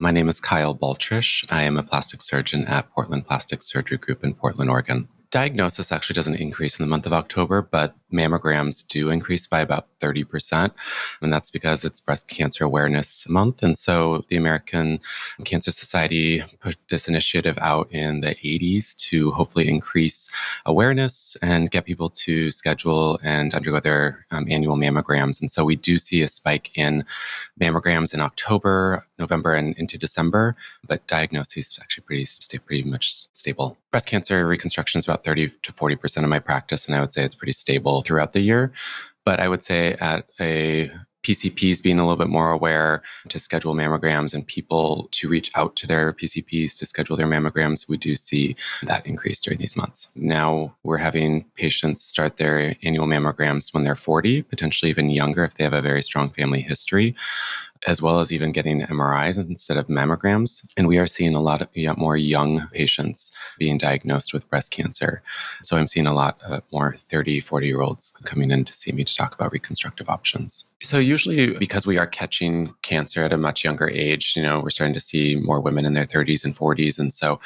My name is Kyle Baltrusch. I am a plastic surgeon at Portland Plastic Surgery Group in Portland, Oregon. Diagnosis actually doesn't increase in the month of October, but mammograms do increase by about 30%. And that's because it's Breast Cancer Awareness Month. And so the American Cancer Society put this initiative out in the 80s to hopefully increase awareness and get people to schedule and undergo their annual mammograms. And so we do see a spike in mammograms in October, November, and into December, but diagnoses actually stay pretty much stable. Breast cancer reconstruction is about 30 to 40% of my practice, and I would say it's pretty stable throughout the year. But I would say at a PCPs being a little bit more aware to schedule mammograms and people to reach out to their PCPs to schedule their mammograms, we do see that increase during these months. Now we're having patients start their annual mammograms when they're 40, potentially even younger if they have a very strong family history, as well as even getting MRIs instead of mammograms. And we are seeing a lot of more young patients being diagnosed with breast cancer. So I'm seeing a lot more 30, 40-year-olds coming in to see me to talk about reconstructive options. So usually because we are catching cancer at a much younger age, we're starting to see more women in their 30s and 40s. And so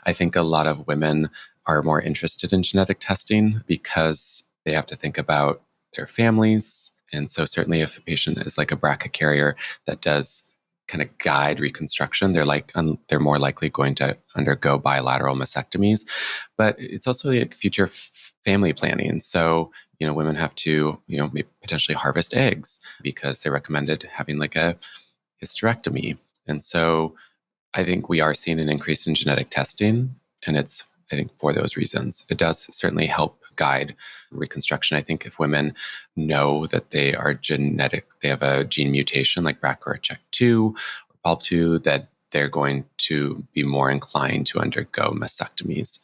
I think a lot of women are more interested in genetic testing because they have to think about their families. And so certainly if a patient is like a BRCA carrier that does kind of guide reconstruction, they're more likely going to undergo bilateral mastectomies. But it's also like future family planning. So, women have to, maybe potentially harvest eggs because they recommended having like a hysterectomy. And so I think we are seeing an increase in genetic testing, and I think for those reasons. It does certainly help guide reconstruction. I think if women know that they have a gene mutation like BRCA or CHEK2 or PALB2, that they're going to be more inclined to undergo mastectomies.